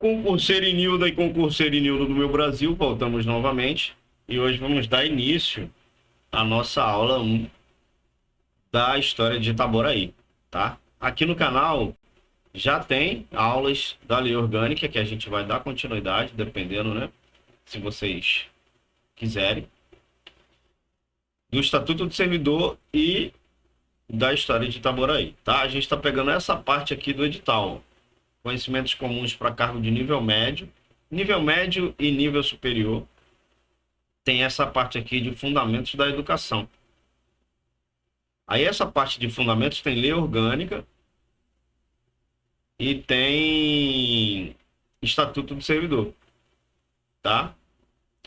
Concurseiro Nilda e concurseiro Nildo do meu Brasil, voltamos novamente e hoje vamos dar início à nossa aula 1 da história de Itaboraí, tá? Aqui no canal já tem aulas da lei orgânica que a gente vai dar continuidade, dependendo, né? Se vocês quiserem, do Estatuto do Servidor e da história de Itaboraí, tá? A gente está pegando essa parte aqui do edital. Conhecimentos comuns para cargo de nível médio e nível superior. Tem essa parte aqui de fundamentos da educação. Aí essa parte de fundamentos tem lei orgânica e tem Estatuto do Servidor, tá?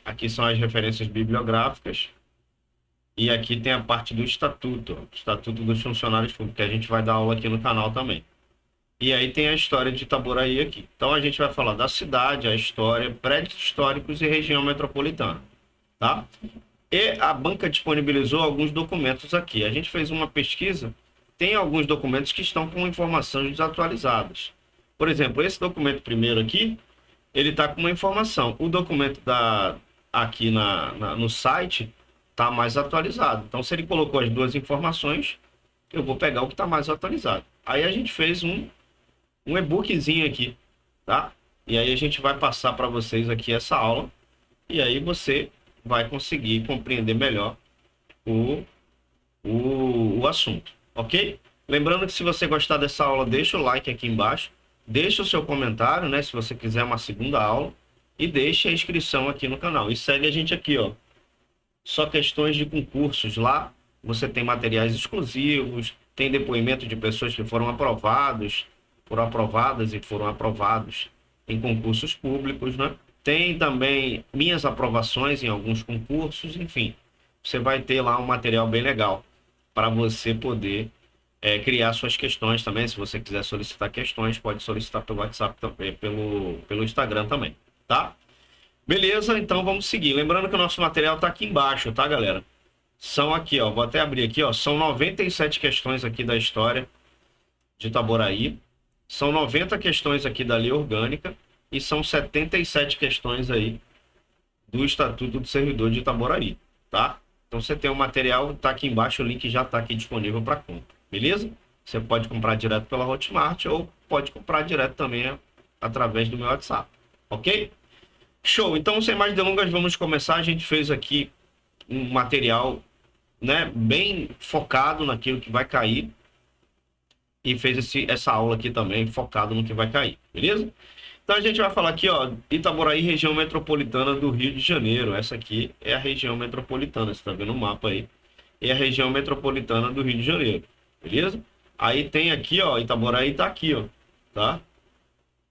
Aqui são as referências bibliográficas e aqui tem a parte do Estatuto, Estatuto dos Funcionários Públicos, que a gente vai dar aula aqui no canal também. E aí tem a história de Itaboraí aqui. Então a gente vai falar da cidade, a história, prédios históricos e região metropolitana, tá? E a banca disponibilizou alguns documentos aqui. A gente fez uma pesquisa, tem alguns documentos que estão com informações desatualizadas. Por exemplo, esse documento primeiro aqui, ele está com uma informação. O documento aqui no site está mais atualizado. Então, se ele colocou as duas informações, eu vou pegar o que está mais atualizado. Aí a gente fez um e-bookzinho aqui, tá? E aí a gente vai passar para vocês aqui essa aula e aí você vai conseguir compreender melhor o assunto, ok? Lembrando que se você gostar dessa aula, deixa o like aqui embaixo, deixa o seu comentário, né? Se você quiser uma segunda aula e deixa a inscrição aqui no canal. E segue a gente aqui, ó. Só questões de concursos lá, você tem materiais exclusivos, tem depoimento de pessoas que foram aprovadas e foram aprovados em concursos públicos, né? Tem também minhas aprovações em alguns concursos, enfim. Você vai ter lá um material bem legal para você poder criar suas questões também. Se você quiser solicitar questões, pode solicitar pelo WhatsApp também, pelo Instagram também, tá? Beleza, então vamos seguir. Lembrando que o nosso material está aqui embaixo, tá, galera? São aqui, ó, vou até abrir aqui, ó, são 97 questões aqui da história de Itaboraí, são 90 questões aqui da lei orgânica e são 77 questões aí do Estatuto do Servidor de Itaboraí, tá? Então você tem o material, tá aqui embaixo, o link já tá aqui disponível para compra, beleza? Você pode comprar direto pela Hotmart ou pode comprar direto também através do meu WhatsApp, ok? Show, então sem mais delongas vamos começar. A gente fez aqui um material, né, bem focado naquilo que vai cair e fez essa aula aqui também focado no que vai cair, beleza? Então a gente vai falar aqui, ó, Itaboraí, região metropolitana do Rio de Janeiro. Essa aqui é a região metropolitana, você tá vendo o mapa aí. É a região metropolitana do Rio de Janeiro, beleza? Aí tem aqui, ó, Itaboraí tá aqui, ó, tá?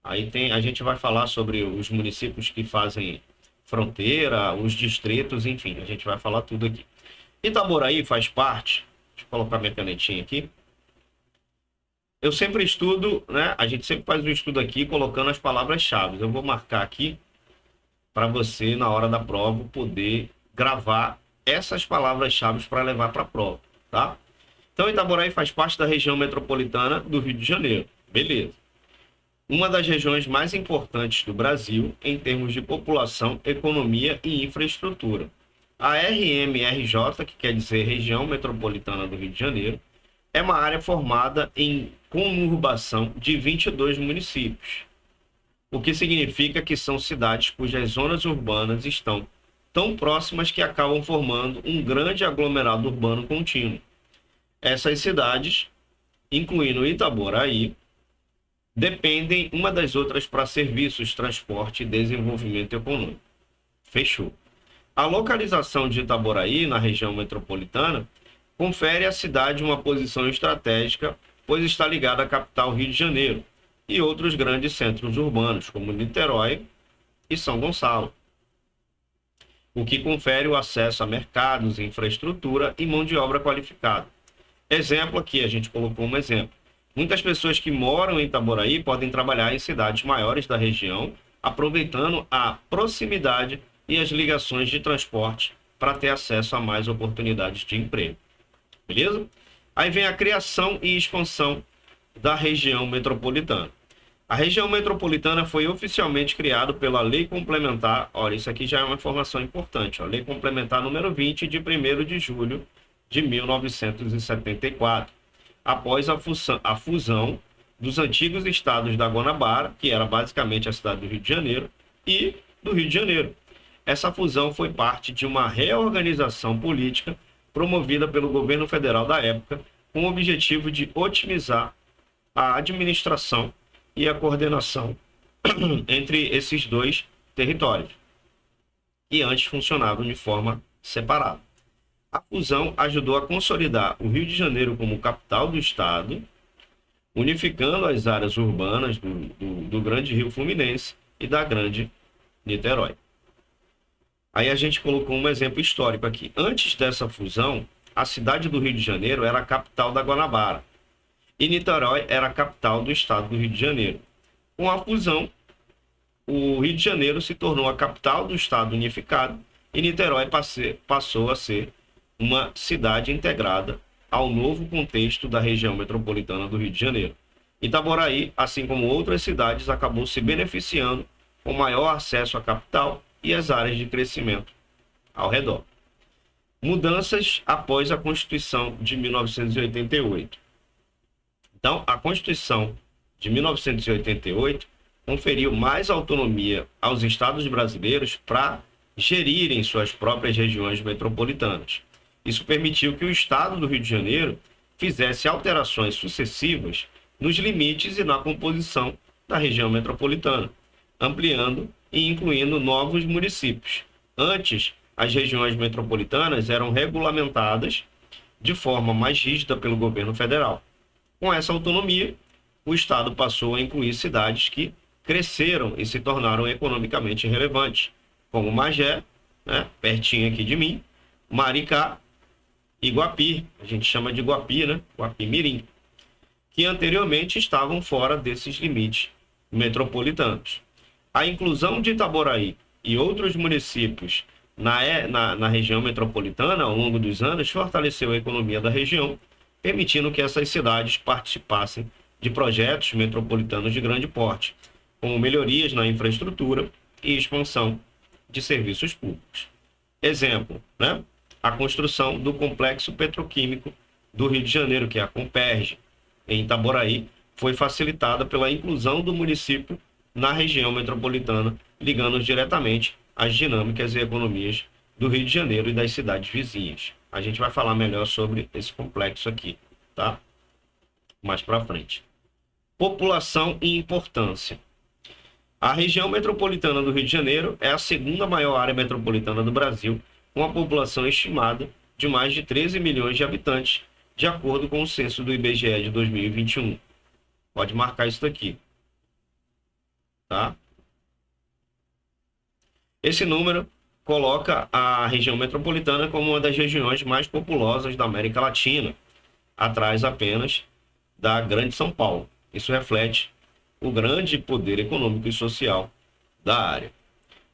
Aí a gente vai falar sobre os municípios que fazem fronteira, os distritos, enfim, a gente vai falar tudo aqui. Itaboraí faz parte, deixa eu colocar minha canetinha aqui. Eu sempre estudo, né? A gente sempre faz um estudo aqui colocando as palavras-chave. Eu vou marcar aqui para você, na hora da prova, poder gravar essas palavras-chave para levar para a prova, tá? Então, Itaboraí faz parte da região metropolitana do Rio de Janeiro. Beleza. Uma das regiões mais importantes do Brasil em termos de população, economia e infraestrutura. A RMRJ, que quer dizer Região Metropolitana do Rio de Janeiro, é uma área formada em conurbação de 22 municípios, o que significa que são cidades cujas zonas urbanas estão tão próximas que acabam formando um grande aglomerado urbano contínuo. Essas cidades, incluindo Itaboraí, dependem uma das outras para serviços, transporte e desenvolvimento econômico. Fechou. A localização de Itaboraí, na região metropolitana, confere à cidade uma posição estratégica, pois está ligada à capital Rio de Janeiro e outros grandes centros urbanos, como Niterói e São Gonçalo, o que confere o acesso a mercados, infraestrutura e mão de obra qualificada. Exemplo aqui, a gente colocou um exemplo. Muitas pessoas que moram em Itaboraí podem trabalhar em cidades maiores da região, aproveitando a proximidade e as ligações de transporte para ter acesso a mais oportunidades de emprego. Beleza? Aí vem a criação e expansão da região metropolitana. A região metropolitana foi oficialmente criada pela Lei Complementar, olha, isso aqui já é uma informação importante, ó, Lei Complementar número 20, de 1º de julho de 1974, após a fusão dos antigos estados da Guanabara, que era basicamente a cidade do Rio de Janeiro, e do Rio de Janeiro. Essa fusão foi parte de uma reorganização política promovida pelo governo federal da época, com o objetivo de otimizar a administração e a coordenação entre esses dois territórios, que antes funcionavam de forma separada. A fusão ajudou a consolidar o Rio de Janeiro como capital do estado, unificando as áreas urbanas do Grande Rio Fluminense e da Grande Niterói. Aí a gente colocou um exemplo histórico aqui. Antes dessa fusão, a cidade do Rio de Janeiro era a capital da Guanabara e Niterói era a capital do estado do Rio de Janeiro. Com a fusão, o Rio de Janeiro se tornou a capital do estado unificado e Niterói passou a ser uma cidade integrada ao novo contexto da região metropolitana do Rio de Janeiro. Itaboraí, assim como outras cidades, acabou se beneficiando com maior acesso à capital e às áreas de crescimento ao redor. Mudanças após a Constituição de 1988. Então, a Constituição de 1988 conferiu mais autonomia aos estados brasileiros para gerirem suas próprias regiões metropolitanas. Isso permitiu que o estado do Rio de Janeiro fizesse alterações sucessivas nos limites e na composição da região metropolitana, ampliando e incluindo novos municípios. Antes, as regiões metropolitanas eram regulamentadas de forma mais rígida pelo governo federal. Com essa autonomia, o estado passou a incluir cidades que cresceram e se tornaram economicamente relevantes, como Magé, né, pertinho aqui de mim, Maricá e Guapi, a gente chama de Guapi, né, Guapi-Mirim, que anteriormente estavam fora desses limites metropolitanos. A inclusão de Itaboraí e outros municípios na região metropolitana ao longo dos anos fortaleceu a economia da região, permitindo que essas cidades participassem de projetos metropolitanos de grande porte, como melhorias na infraestrutura e expansão de serviços públicos. Exemplo, né? A construção do Complexo Petroquímico do Rio de Janeiro, que é a Comperj, em Itaboraí, foi facilitada pela inclusão do município na região metropolitana, ligando diretamente às dinâmicas e economias do Rio de Janeiro e das cidades vizinhas. A gente vai falar melhor sobre esse complexo aqui, tá? Mais para frente. População e importância. A região metropolitana do Rio de Janeiro é a segunda maior área metropolitana do Brasil, com a população estimada de mais de 13 milhões de habitantes, de acordo com o censo do IBGE de 2021. Pode marcar isso daqui, tá? Esse número coloca a região metropolitana como uma das regiões mais populosas da América Latina, atrás apenas da Grande São Paulo. Isso reflete o grande poder econômico e social da área.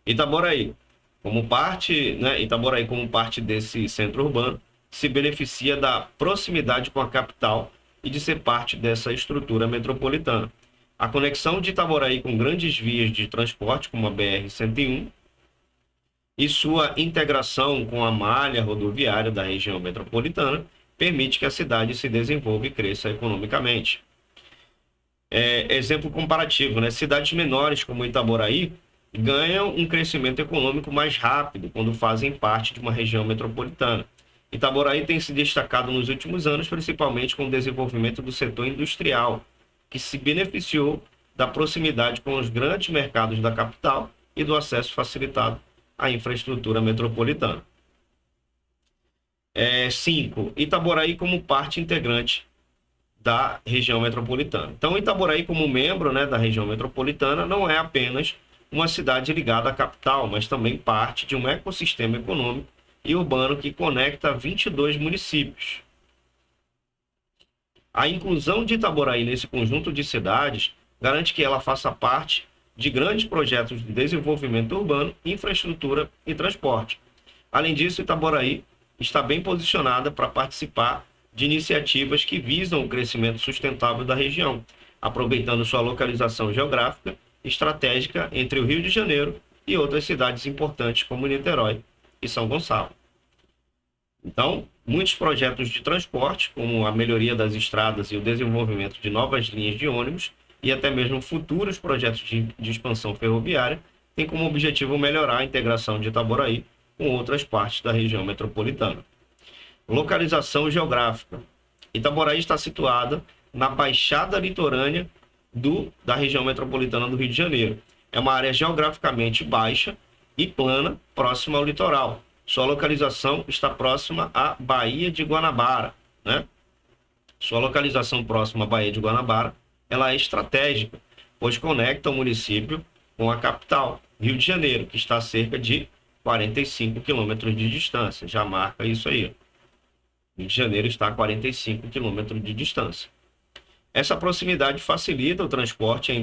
Itaboraí, como parte desse centro urbano, se beneficia da proximidade com a capital e de ser parte dessa estrutura metropolitana. A conexão de Itaboraí com grandes vias de transporte, como a BR-101, e sua integração com a malha rodoviária da região metropolitana permite que a cidade se desenvolva e cresça economicamente. Exemplo comparativo, né? Cidades menores como Itaboraí ganham um crescimento econômico mais rápido quando fazem parte de uma região metropolitana. Itaboraí tem se destacado nos últimos anos, principalmente com o desenvolvimento do setor industrial, que se beneficiou da proximidade com os grandes mercados da capital e do acesso facilitado à infraestrutura metropolitana. 5. Itaboraí como parte integrante da região metropolitana. Então, Itaboraí, como membro, né, da região metropolitana, não é apenas uma cidade ligada à capital, mas também parte de um ecossistema econômico e urbano que conecta 22 municípios. A inclusão de Itaboraí nesse conjunto de cidades garante que ela faça parte de grandes projetos de desenvolvimento urbano, infraestrutura e transporte. Além disso, Itaboraí está bem posicionada para participar de iniciativas que visam o crescimento sustentável da região, aproveitando sua localização geográfica estratégica entre o Rio de Janeiro e outras cidades importantes como Niterói e São Gonçalo. Então, muitos projetos de transporte, como a melhoria das estradas e o desenvolvimento de novas linhas de ônibus, e até mesmo futuros projetos de expansão ferroviária, têm como objetivo melhorar a integração de Itaboraí com outras partes da região metropolitana. Localização geográfica. Itaboraí está situada na Baixada Litorânea da região metropolitana do Rio de Janeiro. É uma área geograficamente baixa e plana, próxima ao litoral. Sua localização está próxima à Baía de Guanabara, né? Sua localização próxima à Baía de Guanabara, ela é estratégica, pois conecta o município com a capital, Rio de Janeiro, que está a cerca de 45 quilômetros de distância. Já marca isso aí, ó. Rio de Janeiro está a 45 quilômetros de distância. Essa proximidade facilita o transporte e a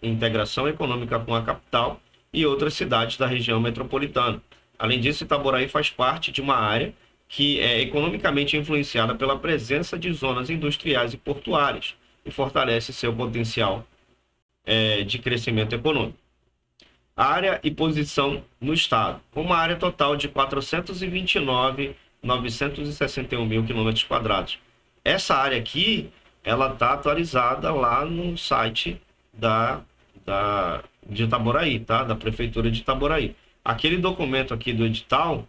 integração econômica com a capital e outras cidades da região metropolitana. Além disso, Itaboraí faz parte de uma área que é economicamente influenciada pela presença de zonas industriais e portuárias e fortalece seu potencial de crescimento econômico. Área e posição no estado. Com uma área total de 429.961 mil quilômetros quadrados. Essa área aqui, ela está atualizada lá no site de Itaboraí, tá? Da Prefeitura de Itaboraí. Aquele documento aqui do edital, vou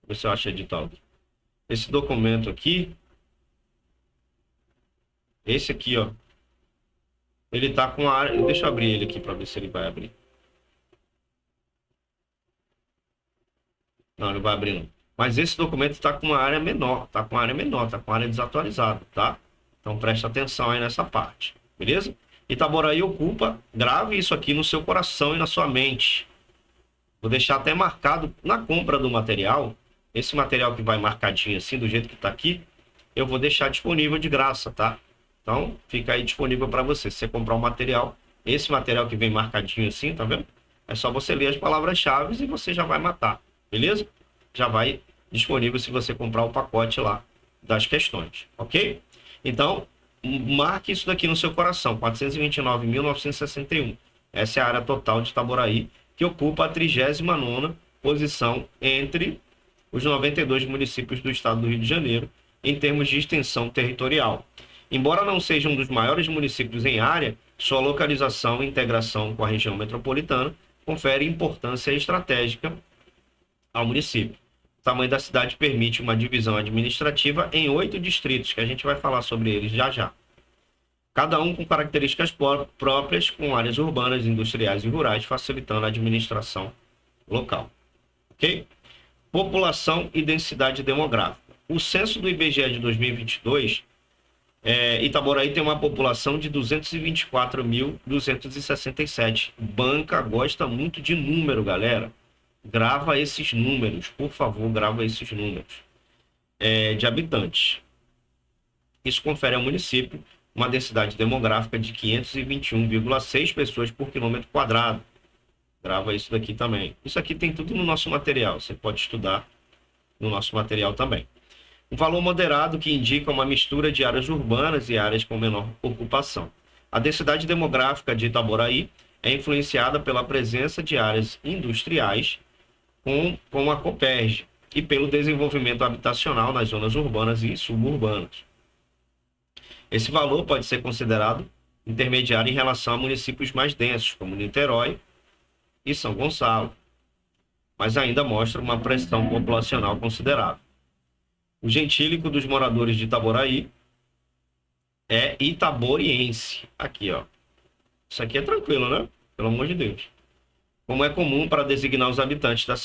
ver se eu acho edital. Esse documento aqui, esse aqui, ó, ele tá com a área, deixa eu abrir ele aqui para ver se ele vai abrir. Não, ele vai abrir não. Mas esse documento está com uma área menor, tá com área desatualizada, tá? Então preste atenção aí nessa parte, beleza? Itaboraí ocupa, grave isso aqui no seu coração e na sua mente. Vou deixar até marcado na compra do material, esse material que vai marcadinho assim, do jeito que está aqui, eu vou deixar disponível de graça, tá? Então, fica aí disponível para você. Se você comprar um material, esse material que vem marcadinho assim, tá vendo? É só você ler as palavras-chave e você já vai matar, beleza? Já vai disponível se você comprar o pacote lá das questões, ok? Então, marque isso daqui no seu coração, 429.961. Essa é a área total de Itaboraí, que ocupa a 39ª posição entre os 92 municípios do estado do Rio de Janeiro, em termos de extensão territorial. Embora não seja um dos maiores municípios em área, sua localização e integração com a região metropolitana confere importância estratégica ao município. O tamanho da cidade permite uma divisão administrativa em 8 distritos, que a gente vai falar sobre eles já já. Cada um com características próprias, com áreas urbanas, industriais e rurais, facilitando a administração local. Ok? População e densidade demográfica. O censo do IBGE de 2022, Itaboraí tem uma população de 224.267. Banca gosta muito de número, galera. Grava esses números, por favor, grava esses números de habitantes. Isso confere ao município uma densidade demográfica de 521,6 pessoas por quilômetro quadrado. Grava isso daqui também. Isso aqui tem tudo no nosso material, você pode estudar no nosso material também. Um valor moderado que indica uma mistura de áreas urbanas e áreas com menor ocupação. A densidade demográfica de Itaboraí é influenciada pela presença de áreas industriais com a Copérgia e pelo desenvolvimento habitacional nas zonas urbanas e suburbanas. Esse valor pode ser considerado intermediário em relação a municípios mais densos, como Niterói e São Gonçalo, mas ainda mostra uma pressão populacional considerável. O gentílico dos moradores de Itaboraí é itaboriense. Aqui, ó. Isso aqui é tranquilo, né? Pelo amor de Deus. Como é comum para designar os habitantes das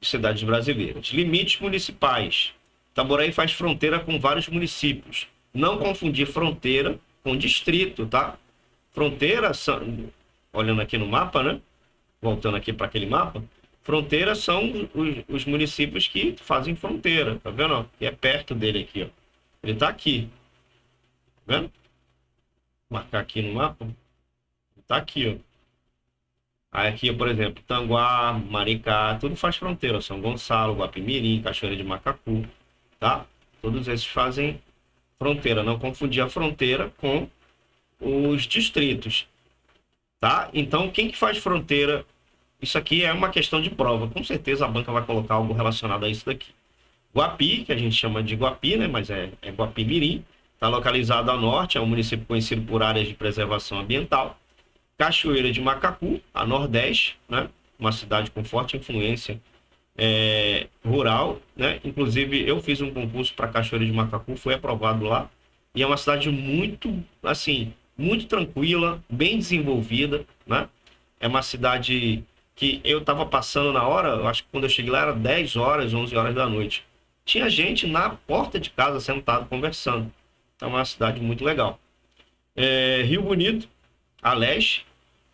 cidades brasileiras. Limites municipais. Itaboraí faz fronteira com vários municípios. Não confundir fronteira com distrito, tá? Fronteira, olhando aqui no mapa, né? Voltando aqui para aquele mapa. Fronteiras são os municípios que fazem fronteira, tá vendo? Que é perto dele aqui, ó. Ele tá aqui. Tá vendo? Vou marcar aqui no mapa. Tá aqui, ó. Aí aqui, por exemplo, Tanguá, Maricá, tudo faz fronteira. São Gonçalo, Guapimirim, Cachoeira de Macacu, tá? Todos esses fazem fronteira. Não confundir a fronteira com os distritos, tá? Então, quem que faz fronteira? Isso aqui é uma questão de prova. Com certeza a banca vai colocar algo relacionado a isso daqui. Guapi, que a gente chama de Guapi, né? Mas é Guapi-Mirim. Está localizado a norte, é um município conhecido por áreas de preservação ambiental. Cachoeira de Macacu, a nordeste, né? Uma cidade com forte influência rural, né? Inclusive, eu fiz um concurso para Cachoeira de Macacu, foi aprovado lá. E é uma cidade muito, assim, muito tranquila, bem desenvolvida, né? É uma cidade que eu estava passando na hora, eu acho que quando eu cheguei lá era 10 horas, 11 horas da noite. Tinha gente na porta de casa sentado conversando. Então é uma cidade muito legal. Rio Bonito, a leste.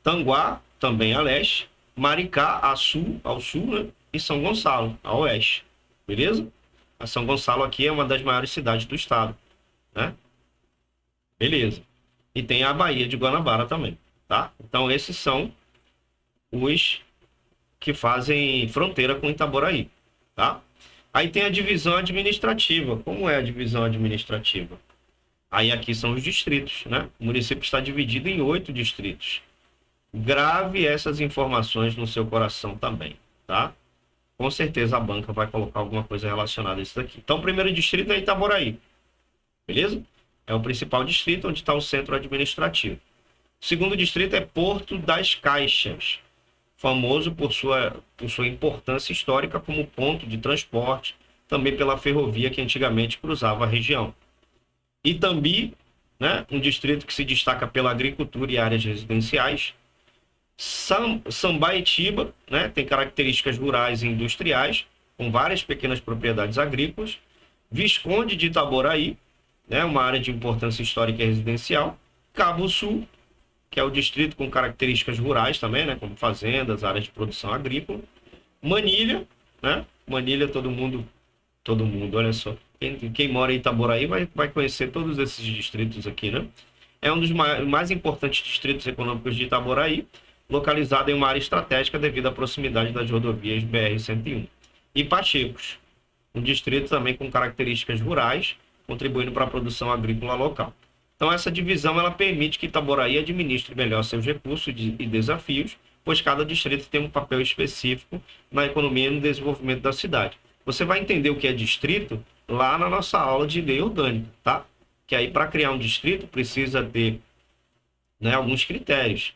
Tanguá, também a leste. Maricá, ao sul, né? E São Gonçalo, a oeste. Beleza? A São Gonçalo aqui é uma das maiores cidades do estado, né? Beleza. E tem a Baía de Guanabara também, tá? Então esses são os que fazem fronteira com Itaboraí, tá? Aí tem a divisão administrativa. Como é a divisão administrativa? Aí aqui são os distritos, né? O município está dividido em 8 distritos. Grave essas informações no seu coração também, tá? Com certeza a banca vai colocar alguma coisa relacionada a isso daqui. Então, o primeiro distrito é Itaboraí, beleza? É o principal distrito onde está o centro administrativo. O segundo distrito é Porto das Caixas, famoso por sua importância histórica como ponto de transporte, também pela ferrovia que antigamente cruzava a região. Itambi, né, um distrito que se destaca pela agricultura e áreas residenciais. Sambaetiba, né, tem características rurais e industriais, com várias pequenas propriedades agrícolas. Visconde de Itaboraí, né, uma área de importância histórica e residencial. Cabo Sul, que é o distrito com características rurais também, né, como fazendas, áreas de produção agrícola. Manilha, né? Manilha, todo mundo, olha só. Quem mora em Itaboraí vai conhecer todos esses distritos aqui, né? É um dos mais importantes distritos econômicos de Itaboraí, localizado em uma área estratégica devido à proximidade das rodovias BR-101. E Pachecos, um distrito também com características rurais, contribuindo para a produção agrícola local. Então, essa divisão ela permite que Itaboraí administre melhor seus recursos e desafios, pois cada distrito tem um papel específico na economia e no desenvolvimento da cidade. Você vai entender o que é distrito lá na nossa aula de lei orgânica, tá? Que aí, para criar um distrito, precisa ter, né, alguns critérios.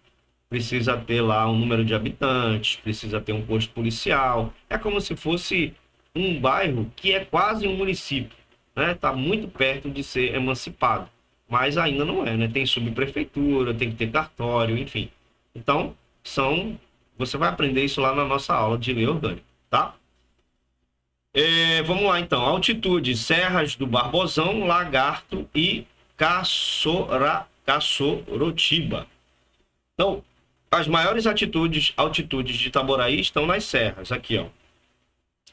Precisa ter lá um número de habitantes, precisa ter um posto policial. É como se fosse um bairro que é quase um município, né? Está muito perto de ser emancipado, mas ainda não é, né? Tem subprefeitura, tem que ter cartório, enfim. Então, você vai aprender isso lá na nossa aula de lei orgânica, tá? Vamos lá, então. Altitude, Serras do Barbosão, Lagarto e Caçorotiba. Então, as maiores altitudes de Itaboraí estão nas serras, aqui, ó.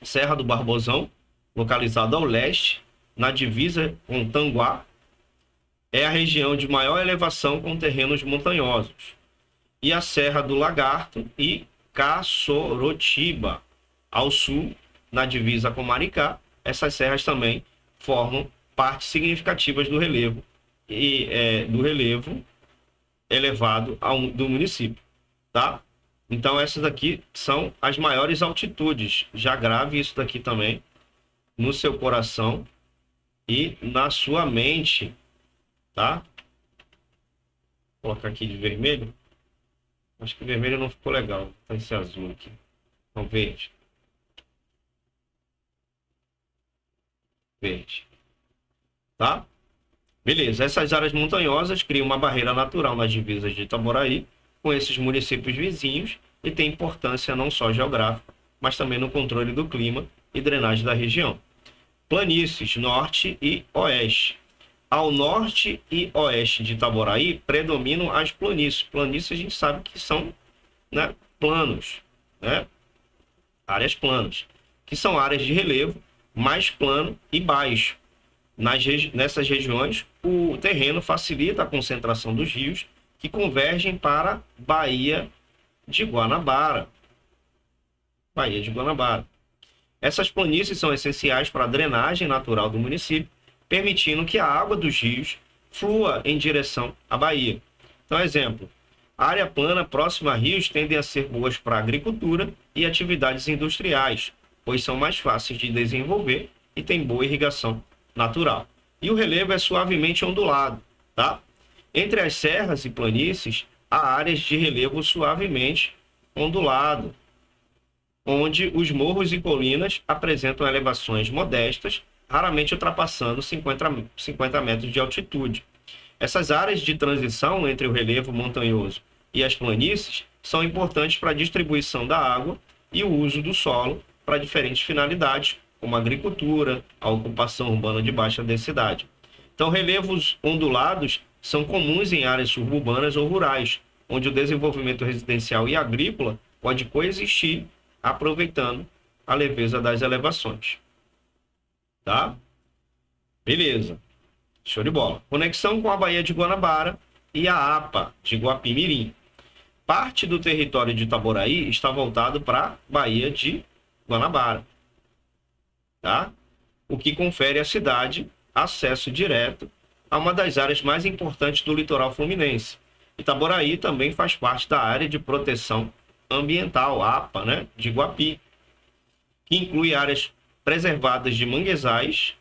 Serra do Barbosão, localizada ao leste, na divisa com Tanguá, é a região de maior elevação com terrenos montanhosos. E a Serra do Lagarto e Caçorotiba, ao sul, na divisa com Maricá. Essas serras também formam partes significativas do relevo elevado do município, tá? Então essas daqui são as maiores altitudes. Já grave isso daqui também no seu coração e na sua mente, tá? Vou colocar aqui de vermelho. Acho que vermelho não ficou legal. Tá esse azul aqui. Então, verde. Verde. Tá? Beleza. Essas áreas montanhosas criam uma barreira natural nas divisas de Itaboraí com esses municípios vizinhos e tem importância não só geográfica, mas também no controle do clima e drenagem da região. Planícies, norte e oeste. Ao norte e oeste de Itaboraí predominam as planícies. Planícies a gente sabe que são, né, planos, né? Áreas planas, que são áreas de relevo mais plano e baixo. Nessas regiões, o terreno facilita a concentração dos rios que convergem para a Baía de Guanabara. Baía de Guanabara. Essas planícies são essenciais para a drenagem natural do município, permitindo que a água dos rios flua em direção à Baía. Então, exemplo, a área plana próxima a rios tendem a ser boas para agricultura e atividades industriais, pois são mais fáceis de desenvolver e têm boa irrigação natural. E o relevo é suavemente ondulado, tá? Entre as serras e planícies, há áreas de relevo suavemente ondulado, onde os morros e colinas apresentam elevações modestas, raramente ultrapassando 50 metros de altitude. Essas áreas de transição entre o relevo montanhoso e as planícies são importantes para a distribuição da água e o uso do solo para diferentes finalidades, como a agricultura, a ocupação urbana de baixa densidade. Então, relevos ondulados são comuns em áreas suburbanas ou rurais, onde o desenvolvimento residencial e agrícola pode coexistir, aproveitando a leveza das elevações. Tá? Beleza. Show de bola. Conexão com a Baía de Guanabara e a APA de Guapimirim. Parte do território de Itaboraí está voltado para a Baía de Guanabara, tá? O que confere à cidade acesso direto a uma das áreas mais importantes do litoral fluminense. Itaboraí também faz parte da área de proteção ambiental, APA, né, de Guapi, que inclui áreas preservadas de manguezais,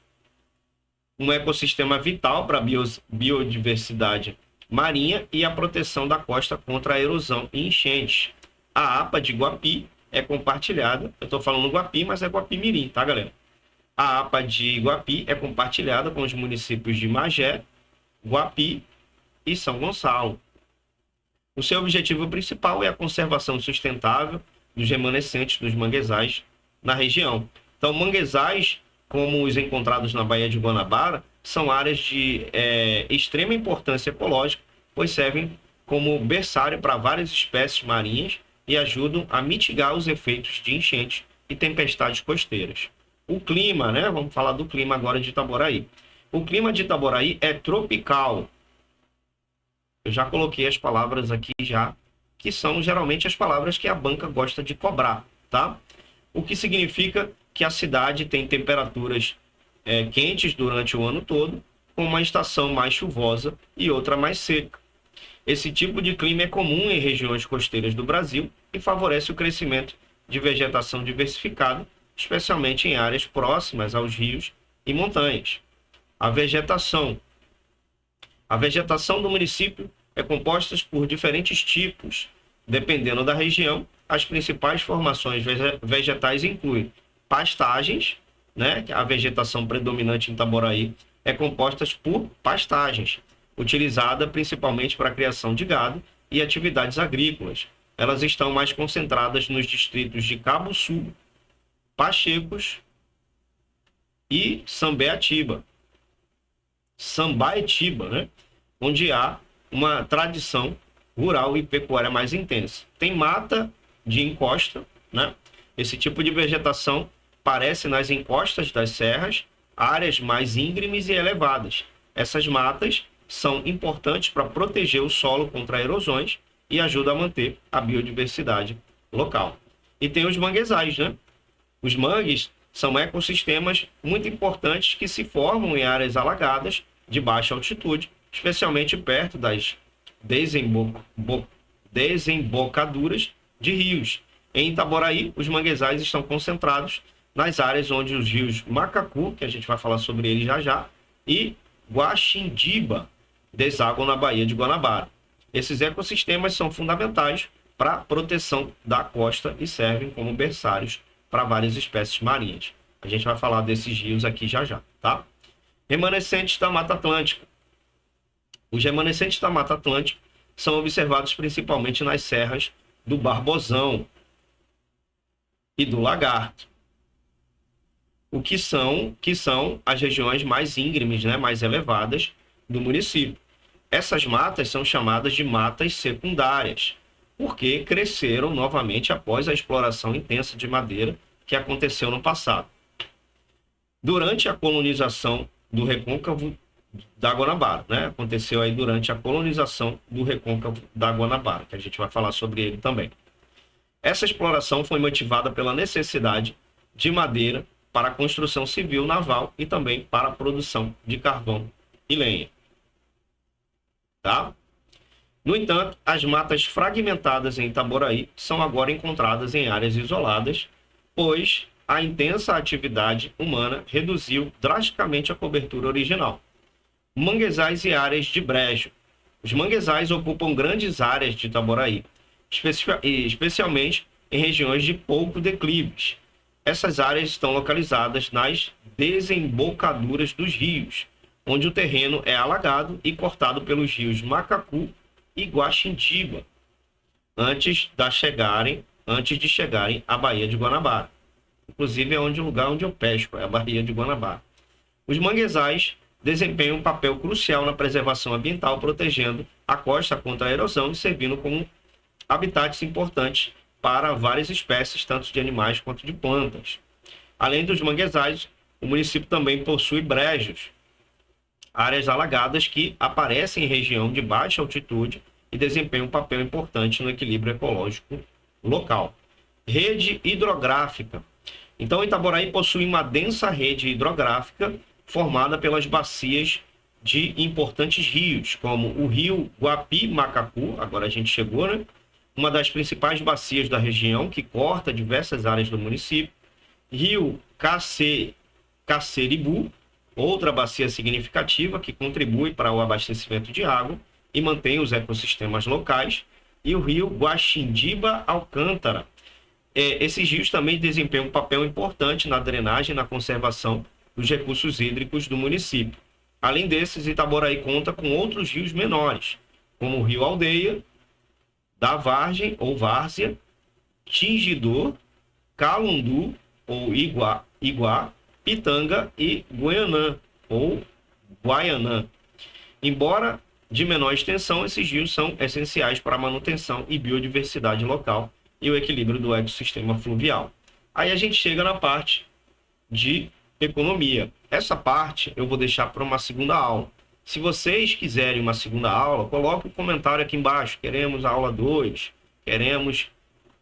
um ecossistema vital para a biodiversidade marinha e a proteção da costa contra a erosão e enchentes. A APA de Guapi é compartilhada, eu estou falando Guapi, mas é Guapimirim, tá, galera? A APA de Guapi é compartilhada com os municípios de Magé, Guapi e São Gonçalo. O seu objetivo principal é a conservação sustentável dos remanescentes dos manguezais na região. Então, manguezais, como os encontrados na Baía de Guanabara, são áreas de extrema importância ecológica, pois servem como berçário para várias espécies marinhas e ajudam a mitigar os efeitos de enchentes e tempestades costeiras. O clima, né? Vamos falar do clima agora de Itaboraí. O clima de Itaboraí é tropical. Eu já coloquei as palavras aqui já, que são geralmente as palavras que a banca gosta de cobrar, tá? O que significa que a cidade tem temperaturas quentes durante o ano todo, com uma estação mais chuvosa e outra mais seca. Esse tipo de clima é comum em regiões costeiras do Brasil e favorece o crescimento de vegetação diversificada, especialmente em áreas próximas aos rios e montanhas. A vegetação do município é composta por diferentes tipos. Dependendo da região, as principais formações vegetais incluem pastagens, né? A vegetação predominante em Itaboraí é composta por pastagens, utilizada principalmente para a criação de gado e atividades agrícolas. Elas estão mais concentradas nos distritos de Cabuçu, Pachecos e Sambaetiba, né? Onde há uma tradição rural e pecuária mais intensa. Tem mata de encosta, né? Esse tipo de vegetação aparece nas encostas das serras, áreas mais íngremes e elevadas. Essas matas são importantes para proteger o solo contra erosões e ajudam a manter a biodiversidade local. E tem os manguezais, né? Os mangues são ecossistemas muito importantes que se formam em áreas alagadas de baixa altitude, especialmente perto das desembocaduras de rios. Em Itaboraí, os manguezais estão concentrados nas áreas onde os rios Macacu, que a gente vai falar sobre ele já já, e Guaxindiba desaguam na Baía de Guanabara. Esses ecossistemas são fundamentais para a proteção da costa e servem como berçários para várias espécies marinhas. A gente vai falar desses rios aqui já já, tá? Remanescentes da Mata Atlântica. Os remanescentes da Mata Atlântica são observados principalmente nas serras do Barbosão e do Lagarto, que são as regiões mais íngremes, né, mais elevadas do município. Essas matas são chamadas de matas secundárias, porque cresceram novamente após a exploração intensa de madeira que aconteceu no passado. Durante a colonização do recôncavo da Guanabara, né? Aconteceu aí durante a colonização do recôncavo da Guanabara, que a gente vai falar sobre ele também. Essa exploração foi motivada pela necessidade de madeira para a construção civil naval e também para a produção de carvão e lenha. Tá? No entanto, as matas fragmentadas em Itaboraí são agora encontradas em áreas isoladas, pois a intensa atividade humana reduziu drasticamente a cobertura original. Manguezais e áreas de brejo. Os manguezais ocupam grandes áreas de Itaboraí, especialmente em regiões de pouco declives. Essas áreas estão localizadas nas desembocaduras dos rios, onde o terreno é alagado e cortado pelos rios Macacu e Guaxindiba, antes de chegarem à Baía de Guanabara. Inclusive é o lugar onde eu pesco, é a Baía de Guanabara. Os manguezais desempenham um papel crucial na preservação ambiental, protegendo a costa contra a erosão e servindo como habitats importantes para várias espécies, tanto de animais quanto de plantas. Além dos manguezais, o município também possui brejos, áreas alagadas que aparecem em região de baixa altitude e desempenham um papel importante no equilíbrio ecológico local. Rede hidrográfica. Então, Itaboraí possui uma densa rede hidrográfica formada pelas bacias de importantes rios, como o rio Guapi-Macacu, agora a gente chegou, né? Uma das principais bacias da região, que corta diversas áreas do município. Rio Caceribu, outra bacia significativa que contribui para o abastecimento de água e mantém os ecossistemas locais. E o rio Guaxindiba-Alcântara. Esses rios também desempenham um papel importante na drenagem e na conservação dos recursos hídricos do município. Além desses, Itaboraí conta com outros rios menores, como o rio Aldeia, da Vargem ou Várzea, Tingidor, Calundu ou Iguá, Pitanga e Guianã ou Guaianã. Embora de menor extensão, esses rios são essenciais para a manutenção e biodiversidade local e o equilíbrio do ecossistema fluvial. Aí a gente chega na parte de economia. Essa parte eu vou deixar para uma segunda aula. Se vocês quiserem uma segunda aula, coloque um comentário aqui embaixo. Queremos a aula 2, queremos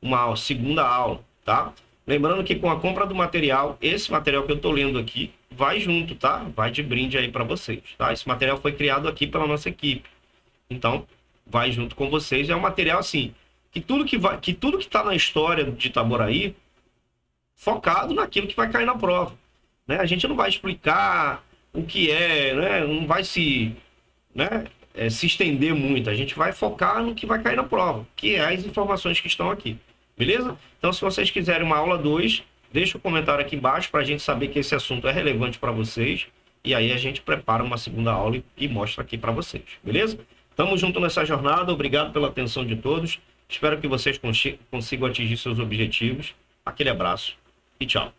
uma segunda aula, tá? Lembrando que com a compra do material, esse material que eu estou lendo aqui, vai junto, tá? Vai de brinde aí para vocês, tá? Esse material foi criado aqui pela nossa equipe. Então, vai junto com vocês. É um material assim, que tudo que está na história de Itaboraí, focado naquilo que vai cair na prova, né? A gente não vai explicar o que é, né? Não vai se estender muito. A gente vai focar no que vai cair na prova, que é as informações que estão aqui. Beleza? Então, se vocês quiserem uma aula 2, deixa o comentário aqui embaixo para a gente saber que esse assunto é relevante para vocês. E aí a gente prepara uma segunda aula e mostra aqui para vocês. Beleza? Tamo junto nessa jornada. Obrigado pela atenção de todos. Espero que vocês consigam atingir seus objetivos. Aquele abraço e tchau.